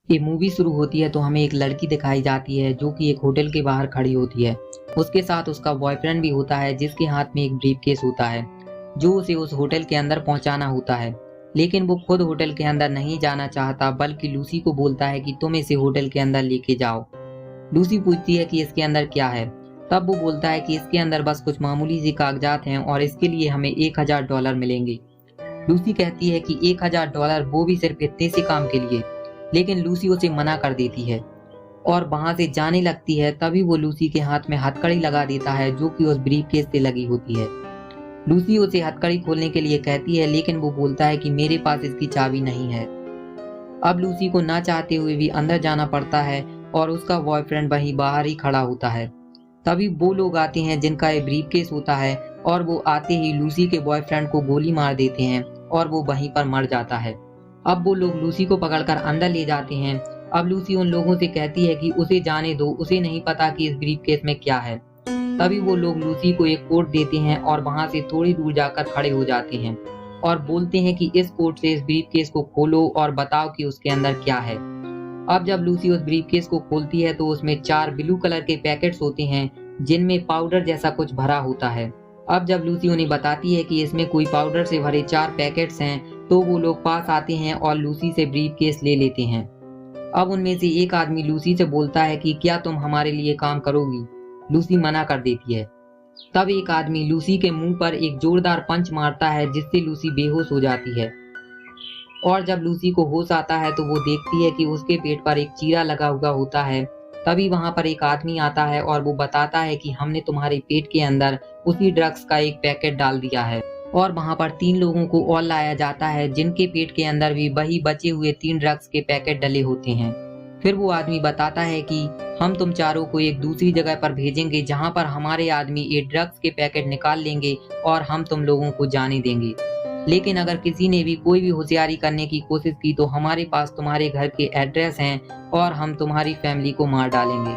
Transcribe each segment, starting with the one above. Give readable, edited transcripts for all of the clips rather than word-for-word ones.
ये मूवी शुरू होती है तो हमें एक लड़की दिखाई जाती है जो कि एक होटल के बाहर खड़ी होती है। उसके साथ उसका बॉयफ्रेंड भी होता है जिसके हाथ में एक ब्रीफकेस होता है जो उसे उस होटल के अंदर पहुंचाना होता है। लेकिन वो खुद होटल के अंदर नहीं जाना चाहता बल्कि लूसी को बोलता है कि तुम इसे होटल के अंदर लेके जाओ। लूसी पूछती है कि इसके अंदर क्या है। तब वो बोलता है कि इसके अंदर बस कुछ मामूली सी कागजात हैं और इसके लिए हमें $1000 मिलेंगे। लूसी कहती है कि $1000 वो भी सिर्फ इतने से काम के लिए। लेकिन लूसी उसे मना कर देती है और वहां से जाने लगती है। तभी वो लूसी के हाथ में हथकड़ी लगा देता है जो कि उस ब्रीफकेस से लगी होती है। लूसी उसे हथकड़ी खोलने के लिए कहती है लेकिन वो बोलता है कि मेरे पास इसकी चाबी नहीं है। अब लूसी को ना चाहते हुए भी अंदर जाना पड़ता है और उसका बॉयफ्रेंड वहीं बाहर ही खड़ा होता है। तभी वो लोग आते हैं जिनका ये ब्रीफकेस होता है और वो आते ही लूसी के बॉयफ्रेंड को गोली मार देते हैं और वो वहीं पर मर जाता है। अब वो लोग लूसी को पकड़कर अंदर ले जाते हैं। अब लूसी उन लोगों से कहती है कि उसे जाने दो, उसे नहीं पता कि इस ब्रीफकेस में क्या है। तभी वो लोग लूसी को एक कोट देते हैं और वहां से थोड़ी दूर जाकर खड़े हो जाते हैं और बोलते हैं कि इस कोट से इस ब्रीफकेस को खोलो और बताओ कि उसके अंदर क्या है। अब जब लूसी उस ब्रीफकेस को खोलती है तो उसमें 4 ब्लू कलर के पैकेट्स होते हैं जिनमें पाउडर जैसा कुछ भरा होता है। अब जब लूसी उन्हें बताती है कि इसमें कोई पाउडर से भरे 4 पैकेट्स हैं तो वो लोग पास आते हैं और लूसी से ब्रीफकेस ले लेते हैं। अब उनमें से एक आदमी लूसी से बोलता है कि क्या तुम हमारे लिए काम करोगी। लूसी मना कर देती है। तब एक आदमी लूसी के मुंह पर एक जोरदार पंच मारता है जिससे लूसी बेहोश हो जाती है। और जब लूसी को होश आता है तो वो देखती है कि उसके पेट पर एक चीरा लगा हुआ होता है। तभी वहां पर एक आदमी आता है और वो बताता है कि हमने तुम्हारे पेट के अंदर उसी ड्रग्स का एक पैकेट डाल दिया है। और वहां पर 3 लोगों को और लाया जाता है जिनके पेट के अंदर भी वही बचे हुए 3 ड्रग्स के पैकेट डले होते हैं। फिर वो आदमी बताता है कि हम तुम चारों को एक दूसरी जगह पर भेजेंगे जहां पर हमारे आदमी ये ड्रग्स के पैकेट निकाल लेंगे और हम तुम लोगों को जाने देंगे। लेकिन अगर किसी ने भी कोई भी होशियारी करने की कोशिश की तो हमारे पास तुम्हारे घर के एड्रेस हैं और हम तुम्हारी फैमिली को मार डालेंगे।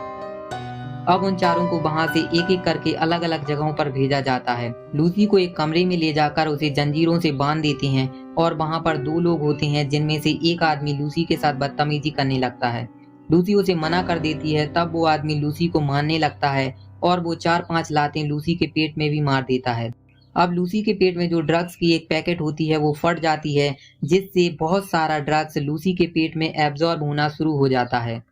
अब उन चारों को वहां से एक एक करके अलग अलग जगहों पर भेजा जाता है। लूसी को एक कमरे में ले जाकर उसे जंजीरों से बांध देते हैं और वहां पर 2 लोग होते हैं जिनमें से एक आदमी लूसी के साथ बदतमीजी करने लगता है। लूसी उसे मना कर देती है। तब वो आदमी लूसी को मारने लगता है और वो 4-5 लातें लूसी के पेट में भी मार देता है। अब लूसी के पेट में जो ड्रग्स की एक पैकेट होती है वो फट जाती है जिससे बहुत सारा ड्रग्स लूसी के पेट में एब्जॉर्ब होना शुरू हो जाता है।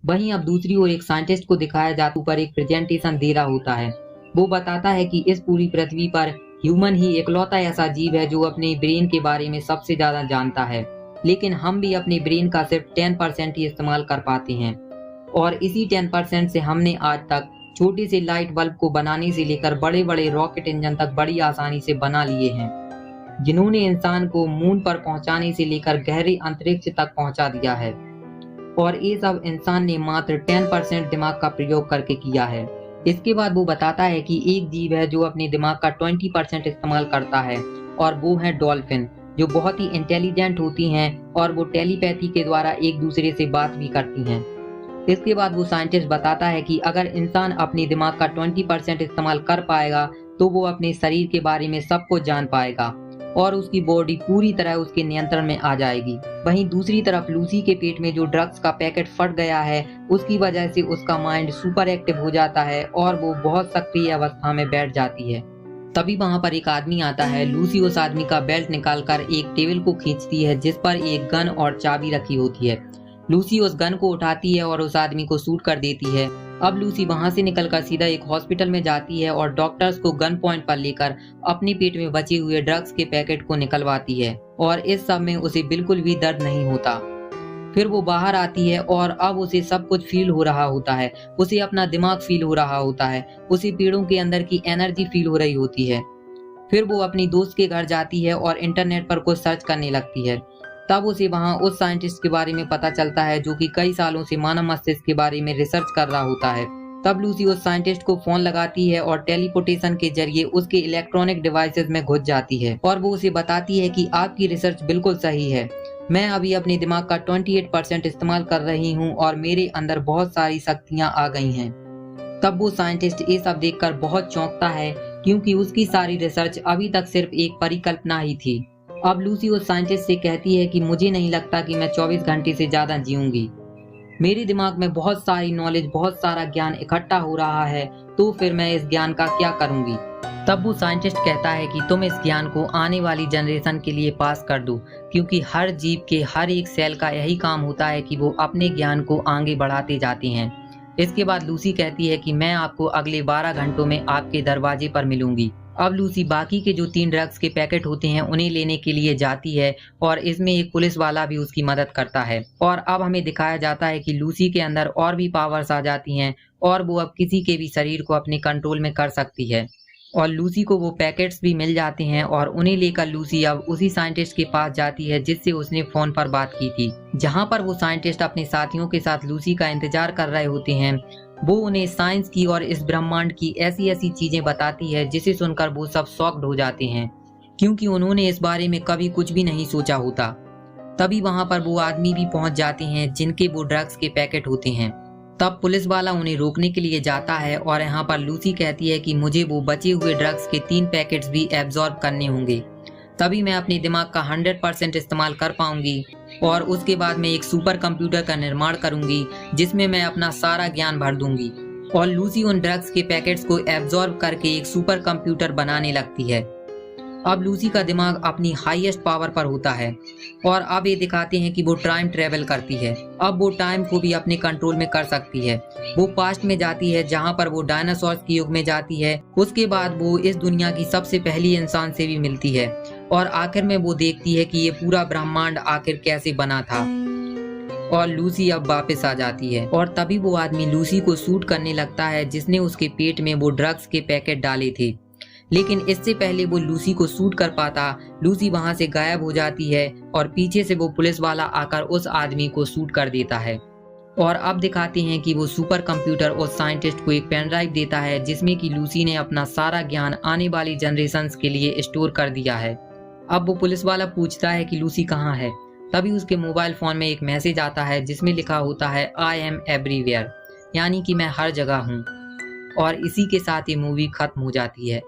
वहीं अब दूसरी ओर एक साइंटिस्ट को दिखाया जाता पर एक प्रेजेंटेशन दे रहा होता है। वो बताता है कि इस पूरी पृथ्वी पर ह्यूमन ही इकलौता ऐसा जीव है जो अपने ब्रेन के बारे में सबसे ज्यादा जानता है। लेकिन हम भी अपने ब्रेन का सिर्फ 10% ही इस्तेमाल कर पाते हैं और इसी 10% से हमने आज तक छोटे से लाइट बल्ब को बनाने से लेकर बड़े बड़े रॉकेट इंजन तक बड़ी आसानी से बना लिए हैं, जिन्होंने इंसान को मून पर पहुंचाने से लेकर गहरे अंतरिक्ष तक पहुंचा दिया है। और ये सब इंसान ने मात्र 10% दिमाग का प्रयोग करके किया है। इसके बाद वो बताता है कि एक जीव है जो अपने दिमाग का 20% इस्तेमाल करता है और वो है डॉल्फिन, जो बहुत ही इंटेलिजेंट होती हैं और वो टेलीपैथी के द्वारा एक दूसरे से बात भी करती हैं। इसके बाद वो साइंटिस्ट बताता है कि अगर इंसान अपने दिमाग का 20% इस्तेमाल कर पाएगा तो वो अपने शरीर के बारे में सब कुछ जान पाएगा और उसकी बॉडी पूरी तरह उसके नियंत्रण में आ जाएगी। वहीं दूसरी तरफ लूसी के पेट में जो ड्रग्स का पैकेट फट गया है उसकी वजह से उसका माइंड सुपर एक्टिव हो जाता है और वो बहुत सक्रिय अवस्था में बैठ जाती है। तभी वहां पर एक आदमी आता है। लूसी उस आदमी का बेल्ट निकालकर एक टेबल को खींचती है जिस पर एक गन और चाबी रखी होती है। लूसी उस गन को उठाती है और उस आदमी को शूट कर देती है। अब लूसी वहां से निकलकर सीधा एक हॉस्पिटल में जाती है और डॉक्टर्स को गन पॉइंट पर लेकर अपने पेट में बचे हुए ड्रग्स के पैकेट को निकलवाती है और इस सब में उसे बिल्कुल भी दर्द नहीं होता। फिर वो बाहर आती है और अब उसे सब कुछ फील हो रहा होता है। उसे अपना दिमाग फील हो रहा होता है, उसे पेड़ों के अंदर की एनर्जी फील हो रही होती है। फिर वो अपनी दोस्त के घर जाती है और इंटरनेट पर कुछ सर्च करने लगती है। तब उसे वहां उस साइंटिस्ट के बारे में पता चलता है जो कि कई सालों से मानव मस्तिष्क के बारे में रिसर्च कर रहा होता है। तब लूसी उस साइंटिस्ट को फोन लगाती है और टेलीपोर्टेशन के जरिए उसके इलेक्ट्रॉनिक डिवाइसेस में घुस जाती है और वो उसे बताती है कि आपकी रिसर्च बिल्कुल सही है। मैं अभी अपने दिमाग का 28% इस्तेमाल कर रही हूँ और मेरे अंदर बहुत सारी शक्तियाँ आ गई हैं। तब वो साइंटिस्ट ये सब देखकर बहुत चौंकता है क्योंकि उसकी सारी रिसर्च अभी तक सिर्फ एक परिकल्पना ही थी। अब लूसी उस साइंटिस्ट से कहती है कि मुझे नहीं लगता कि मैं 24 घंटे से ज्यादा जीऊंगी। मेरे दिमाग में बहुत सारी नॉलेज, बहुत सारा ज्ञान इकट्ठा हो रहा है, तो फिर मैं इस ज्ञान का क्या करूंगी। तब वो साइंटिस्ट कहता है कि तुम इस ज्ञान को आने वाली जनरेशन के लिए पास कर दो, क्योंकि हर जीव के हर एक सेल का यही काम होता है कि वो अपने ज्ञान को आगे बढ़ाते जाते हैं। इसके बाद लूसी कहती है कि मैं आपको अगले 12 घंटों में आपके दरवाजे पर मिलूंगी। अब लूसी बाकी के जो 3 ड्रग्स के पैकेट होते हैं उन्हें लेने के लिए जाती है और इसमें एक पुलिस वाला भी उसकी मदद करता है। और अब हमें दिखाया जाता है कि लूसी के अंदर और भी पावर्स आ जाती हैं और वो अब किसी के भी शरीर को अपने कंट्रोल में कर सकती है। और लूसी को वो पैकेट्स भी मिल जाते हैं और उन्हें लेकर लूसी अब उसी साइंटिस्ट के पास जाती है जिससे उसने फोन पर बात की थी। जहां पर वो साइंटिस्ट अपने साथियों के साथ लूसी का इंतजार कर रहे होते हैं। वो उन्हें साइंस की और इस ब्रह्मांड की ऐसी ऐसी चीजें बताती है जिसे सुनकर वो सब शॉक्ड हो जाते हैं, क्योंकि उन्होंने इस बारे में कभी कुछ भी नहीं सोचा होता। तभी वहां पर वो आदमी भी पहुंच जाते हैं जिनके वो ड्रग्स के पैकेट होते हैं। तब पुलिस वाला उन्हें रोकने के लिए जाता है और यहाँ पर लूसी कहती है कि मुझे वो बचे हुए ड्रग्स के 3 पैकेट्स भी एब्जॉर्ब करने होंगे, तभी मैं अपने दिमाग का 100% इस्तेमाल कर पाऊंगी और उसके बाद मैं एक सुपर कंप्यूटर का निर्माण करूंगी जिसमें मैं अपना सारा ज्ञान भर दूंगी। और लूसी उन ड्रग्स के पैकेट्स को एब्जॉर्ब करके एक सुपर कंप्यूटर बनाने लगती है। अब लूसी का दिमाग अपनी हाईएस्ट पावर पर होता है और अब ये दिखाते हैं कि वो टाइम ट्रेवल करती है। अब वो टाइम को भी अपने कंट्रोल में कर सकती है। वो पास्ट में जाती है जहां पर वो डायनासोर्स के युग में जाती है। उसके बाद वो इस दुनिया की सबसे पहली इंसान से भी मिलती है और आखिर में वो देखती है कि ये पूरा ब्रह्मांड आखिर कैसे बना था। और लूसी अब वापस आ जाती है और तभी वो आदमी लूसी को शूट करने लगता है जिसने उसके पेट में वो ड्रग्स के पैकेट डाले थे। लेकिन इससे पहले वो लूसी को शूट कर पाता, लूसी वहां से गायब हो जाती है और पीछे से वो पुलिस वाला आकर उस आदमी को शूट कर देता है। और अब दिखाते हैं कि वो सुपर कंप्यूटर उस साइंटिस्ट को एक पेन ड्राइव देता है जिसमें कि लूसी ने अपना सारा ज्ञान आने वाली जनरेशंस के लिए स्टोर कर दिया है। अब वो पुलिस वाला पूछता है कि लूसी कहाँ है। तभी उसके मोबाइल फोन में एक मैसेज आता है जिसमें लिखा होता है आई एम एवरीवेयर, यानी कि मैं हर जगह हूँ। और इसी के साथ ये मूवी खत्म हो जाती है।